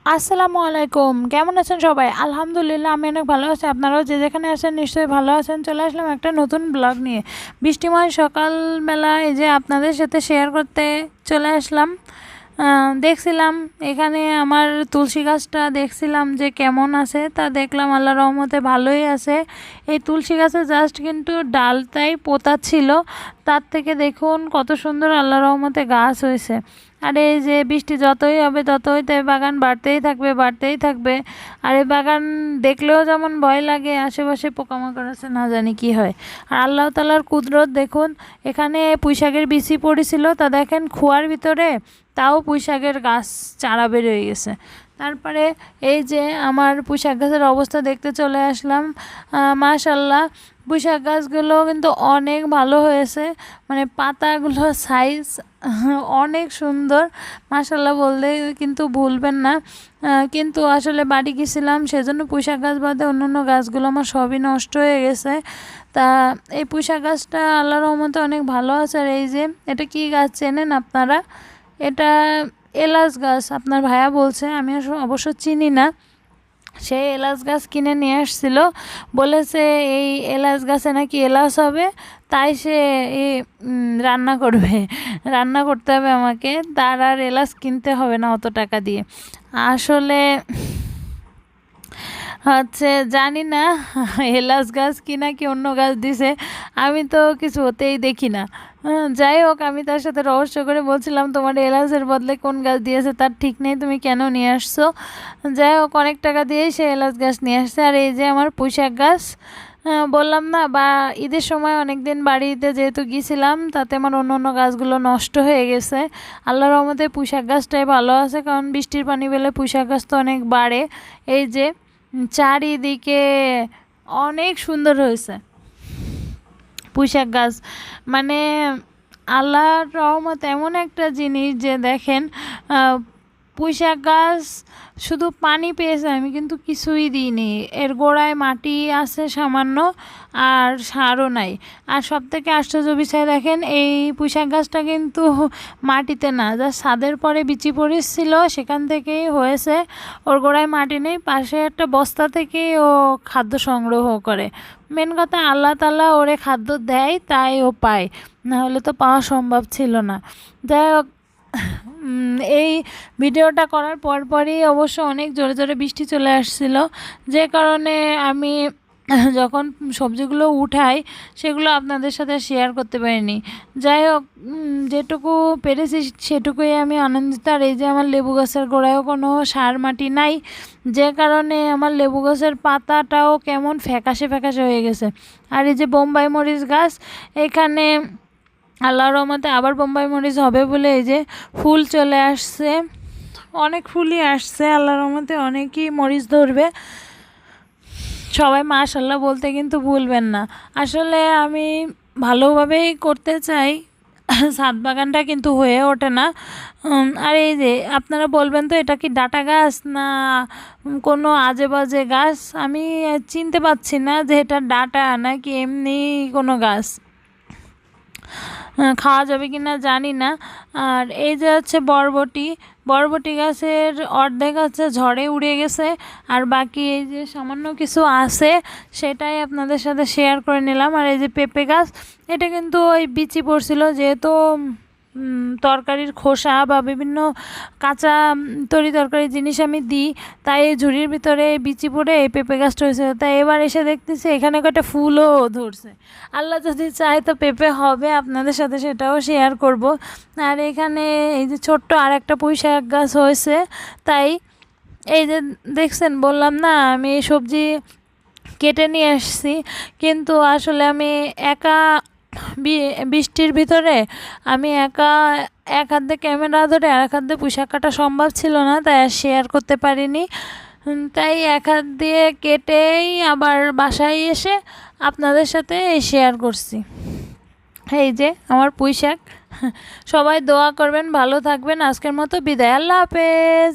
আসসালামু আলাইকুম, কেমন আছেন সবাই? আলহামদুলিল্লাহ আমি অনেক ভালো আছি। আপনারাও যে যেখানে আছেন নিশ্চয়ই ভালো আছেন। চলে আসলাম একটা নতুন ব্লগ নিয়ে। বৃষ্টিময় সকালবেলা এই যে আপনাদের সাথে শেয়ার করতে চলে আসলাম। দেখছিলাম এখানে আমার তুলসী গাছটা দেখছিলাম যে কেমন আছে, তা দেখলাম আল্লাহর রহমতে ভালোই আছে। এই তুলসী গাছে জাস্ট কিন্তু ডালটাই পোতা ছিল, তার থেকে দেখুন কত সুন্দর আল্লাহর রহমতে গাছ হয়েছে। আর এই যে বৃষ্টি যতই হবে ততই তো বাগান বাড়তেই থাকবে বাড়তেই থাকবে। আর এই বাগান দেখলেও যেমন ভয় লাগে, আশেপাশে পোকামাকড় আছে না জানি কি হয়। আর আল্লাহ তাআলার কুদরত দেখুন, এখানে পুঁইশাকের বিচি পড়েছিল, তা দেখেন খোয়ার ভিতরে তাও পুঁইশাকের গাছ চারা বের হয়ে গেছে। তারপরে এই যে আমার পুঁইশাক গাছের অবস্থা দেখতে চলে আসলাম। মাশাল্লাহ, পুঁইশাক গাছগুলো কিন্তু অনেক ভালো হয়েছে, মানে পাতাগুলো সাইজ অনেক সুন্দর। মাশাল্লাহ বললে কিন্তু ভুলবেন না। কিন্তু আসলে বাড়ি গেছিলাম, সেজন্য পুঁইশাক গাছ বাদে অন্য গাছগুলো আমার সবই নষ্ট হয়ে গেছে। তা এই পুঁইশাক গাছটা আল্লাহর রহমতে অনেক ভালো আছে। আর এই যে এটা কি গাছ চেনেন আপনারা? এটা এলাচ গাছ, আপনার ভাইয়া বলছে, আমি অবশ্য চিনি না। সে এলাচ গাছ কিনে নিয়ে আসছিল, বলেছে এই এলাচ গাছে নাকি এলাচ হবে, তাই সে এই রান্না করবে, রান্না করতে হবে আমাকে, তার আর এলাচ কিনতে হবে না অত টাকা দিয়ে। আসলে হচ্ছে জানি না এলাচ গাছ কি নাকি অন্য গাছ দিছে, আমি তো কিছু হতেই দেখি না। যাই হোক, আমি তার সাথে রহস্য করে বলছিলাম তোমার এলাচের বদলে কোন গাছ দিয়েছে তার ঠিক নেই, তুমি কেন নিয়ে আসছো? যাই হোক, অনেক টাকা দিয়েই সে এলাচ গাছ নিয়ে আসছে। আর এই যে আমার পুঁইশাক গাছ, বললাম না, বা ঈদের সময় অনেক দিন বাড়িতে যেহেতু গিয়েছিলাম, তাতে আমার অন্য গাছগুলো নষ্ট হয়ে গেছে। আল্লাহর রহমতে পুঁইশাক গাছটাই ভালো আছে, কারণ বৃষ্টির পানি পেলে পুঁইশাক গাছ তো অনেক বাড়ে। এই যে চারিদিকে অনেক সুন্দর হয়েছে পুঁইশাক গাছ, মানে আল্লাহর রহমত এমন একটা জিনিস যে দেখেন, পুঁইশাক গাছ শুধু পানি পেয়েছে, আমি কিন্তু কিছুই দিইনি। এর গোড়ায় মাটি আছে সামান্য, আর সারও নাই। আর সবথেকে আশ্চর্য বিষয় দেখেন, এই পুঁইশাক গাছটা কিন্তু মাটিতে না, যা ছাদের পরে বিচি পড়েছিল সেখান থেকেই হয়েছে। ওর গোড়ায় মাটি নেই, পাশে একটা বস্তা থেকেই ও খাদ্য সংগ্রহ করে। মেন কথা, আল্লাহ তাআলা ওরে খাদ্য দেয় তাই ও পায়, না হলে তো পাওয়া সম্ভব ছিল না। যাই হোক, এই ভিডিওটা করার পরই অবশ্য অনেক জোরে জোরে বৃষ্টি চলে আসছিল, যে কারণে আমি যখন সবজিগুলো উঠাই সেগুলো আপনাদের সাথে শেয়ার করতে পারিনি। যাই হোক, যেটুকু পেরেছি সেটুকুই আমি আনন্দিত। আর এই যে আমার লেবু গাছের গোড়ায়ও কোনো সার মাটি নাই, যে কারণে আমার লেবু গাছের পাতাটাও কেমন ফ্যাকাশে ফ্যাকাশে হয়ে গেছে। আর এই যে বোম্বাই মরিচ গাছ, এখানে আল্লাহর রহমতে আবার বোম্বাই মরিচ হবে বলে এই যে ফুল চলে আসছে, অনেক ফুলই আসছে। আল্লাহর রহমতে অনেকই মরিচ ধরবে। সবাই মাশাল্লাহ বলতে কিন্তু ভুলবেন না। আসলে আমি ভালোভাবেই করতে চাই, ছাদ বাগানটা কিন্তু হয়ে ওঠে না। আর এই যে আপনারা বলবেন তো এটা কি ডাঁটা গাছ না কোনো আজে বাজে গাছ, আমি চিনতে পারছি না যে এটা ডাঁটা নাকি এমনি কোনো গাছ, খাওয়া যাবে কি না জানি না। আর এই যে হচ্ছে বরবটি, বরবটি গাছের অর্ধেক আছে ঝড়ে উড়ে গেছে, আর বাকি এই যে সামান্য কিছু আছে, সেটাই আপনাদের সাথে শেয়ার করে নিলাম। আর এই যে পেঁপে গাছ, এটা কিন্তু ওই বিচি পড়ছিল, যেহেতু তরকারির খোসা বা বিভিন্ন কাঁচা তরকারির জিনিস আমি দিই, তাই এই ঝুড়ির ভিতরে বিচি পড়ে এই পেঁপে গাছটা হয়েছে। তাই এবার এসে দেখতেছি এখানে কয়েকটা ফুলও ধরছে। আল্লাহ যদি চায় তো পেঁপে হবে, আপনাদের সাথে সেটাও শেয়ার করব। আর এখানে এই যে ছোট্ট আর একটা পুঁইশাক গাছ হয়েছে। তাই এই যে দেখছেন, বললাম না আমি এই সবজি কেটে নিয়ে আসছি, কিন্তু আসলে আমি একা বৃষ্টির ভিতরে আমি একা এক হাত দিয়ে ক্যামেরা ধরে আর এক হাত দিয়ে পুঁইশাক কাটা সম্ভব ছিল না, তাই আর শেয়ার করতে পারিনি। তাই এক হাত দিয়ে কেটেই আবার বাসায় এসে আপনাদের সাথে শেয়ার করছি। এই যে আমার পুঁইশাক। সবাই দোয়া করবেন, ভালো থাকবেন। আজকের মতো বিদায়, আল্লাহ হাফেজ।